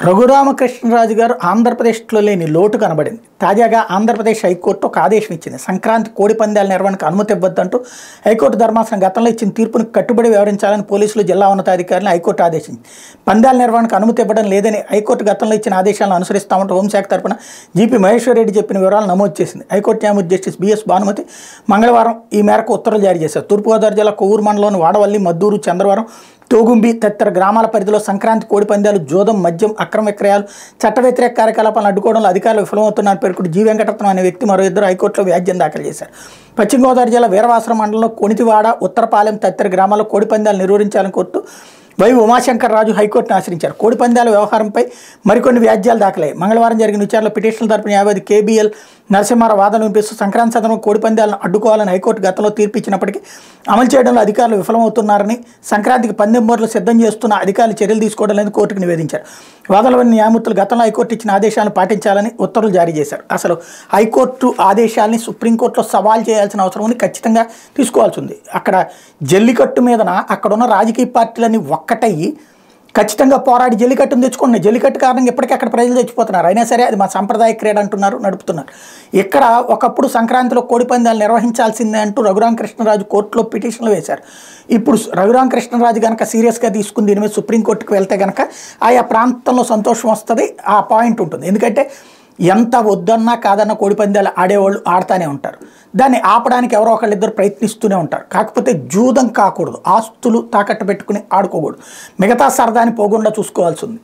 రఘురామకృష్ణరాజు గారు ఆంధ్రప్రదేశ్లో లేని లోటు కనబడింది. తాజాగా ఆంధ్రప్రదేశ్ హైకోర్టు ఒక ఆదేశం ఇచ్చింది. సంక్రాంతి కోడి పందాల నిర్వహణకు అనుమతి ఇవ్వద్దంటూ హైకోర్టు ధర్మాసనం గతంలో ఇచ్చిన తీర్పును కట్టుబడి వ్యవహరించాలని పోలీసులు, జిల్లా ఉన్నతాధికారులను హైకోర్టు ఆదేశించింది. పందాల నిర్వహణకు అనుమతి ఇవ్వడం లేదని హైకోర్టు గతంలో ఇచ్చిన ఆదేశాలను అనుసరిస్తామంటూ హోంశాఖ తరపున జీపీ మహేశ్వర్ రెడ్డి చెప్పిన వివరాలు నమోదు చేసింది. హైకోర్టు న్యాయమూర్తి జస్టిస్ బిఎస్ భానుమతి మంగళవారం ఈ మేరకు ఉత్తర్వులు జారీ చేశారు. తూర్పుగోదావరి జిల్లా కొవ్వూరు మండలంలోని వాడవల్లి, మద్దూరు, చంద్రవరం, తోగుంబి తదితర గ్రామాల పరిధిలో సంక్రాంతి కోడి పందాలు, జోదం, మద్యం అక్రమ విక్రయాలు, చట్ట వ్యతిరేక కార్యకలాపాలను అడ్డుకోవడంలో అధికారులు విఫలమవుతున్నారని పేర్కొంటూ జి వెంకటరత్నం అనే వ్యక్తి మరో ఇద్దరు హైకోర్టులో వ్యాజ్యం దాఖలు చేశారు. పశ్చిమ గోదావరి జిల్లా వీరవాసరం మండలంలో కొణితివాడ, ఉత్తరపాలెం తదితర గ్రామాల్లో కోడి పందాలు నిర్వహించాలని కోరుతూ వై ఉమాశంకర్ రాజు హైకోర్టును ఆశ్రయించారు. కోడి పందాల వ్యవహారంపై మరికొన్ని వ్యాజ్యాలు దాఖలయ్యాయి. మంగళవారం జరిగిన విచారణలో పిటిషన్ల తరపున న్యాయవాది కేబీఎల్ నరసింహారావు వాదనలు వినిపిస్తూ సంక్రాంతి సందర్భంగా కోడి పందాలను అడ్డుకోవాలని హైకోర్టు గతంలో తీర్పు ఇచ్చినప్పటికీ అమలు చేయడంలో అధికారులు విఫలమవుతున్నారని, సంక్రాంతికి పందెం బోర్డులు సిద్ధం చేస్తున్న అధికారులు చర్యలు తీసుకోవడం లేదని కోర్టుకు నివేదించారు. వాదనలోని న్యాయమూర్తులు గతంలో హైకోర్టు ఇచ్చిన ఆదేశాలను పాటించాలని ఉత్తర్వులు జారీ చేశారు. అసలు హైకోర్టు ఆదేశాలని సుప్రీంకోర్టులో సవాల్ చేయాల్సిన అవసరం ఉంది, ఖచ్చితంగా తీసుకోవాల్సి ఉంది. అక్కడ జల్లికట్టు మీదన అక్కడున్న రాజకీయ పార్టీలన్నీ ఒక్కటయ్యి ఖచ్చితంగా పోరాడి జల్లికట్టును తెచ్చుకుంటున్నాయి. జల్లికట్టు కారణంగా ఇప్పటికీ అక్కడ ప్రజలు తెచ్చిపోతున్నారు. అయినా సరే అది మా సంప్రదాయ క్రీడ అంటున్నారు, నడుపుతున్నారు. ఇక్కడ ఒకప్పుడు సంక్రాంతిలో కోడి పందాలు నిర్వహించాల్సిందే అంటూ రఘురామకృష్ణరాజు కోర్టులో పిటిషన్లు వేశారు. ఇప్పుడు రఘురామకృష్ణరాజు కనుక సీరియస్గా తీసుకుని దీని మీద సుప్రీంకోర్టుకు వెళ్తే కనుక ఆయా ప్రాంతంలో సంతోషం వస్తుంది, ఆ పాయింట్ ఉంటుంది. ఎందుకంటే ఎంత వద్దన్నా కాదన్న కోడి పందాలు ఆడేవాళ్ళు ఆడుతూనే ఉంటారు. దాన్ని ఆపడానికి ఎవరో ఒకళ్ళిద్దరు ప్రయత్నిస్తూనే ఉంటారు. కాకపోతే జూదం కాకూడదు, ఆస్తులు తాకట్టు పెట్టుకుని ఆడుకోకూడదు, మిగతా సరదాని పోకుండా చూసుకోవాల్సి ఉంది.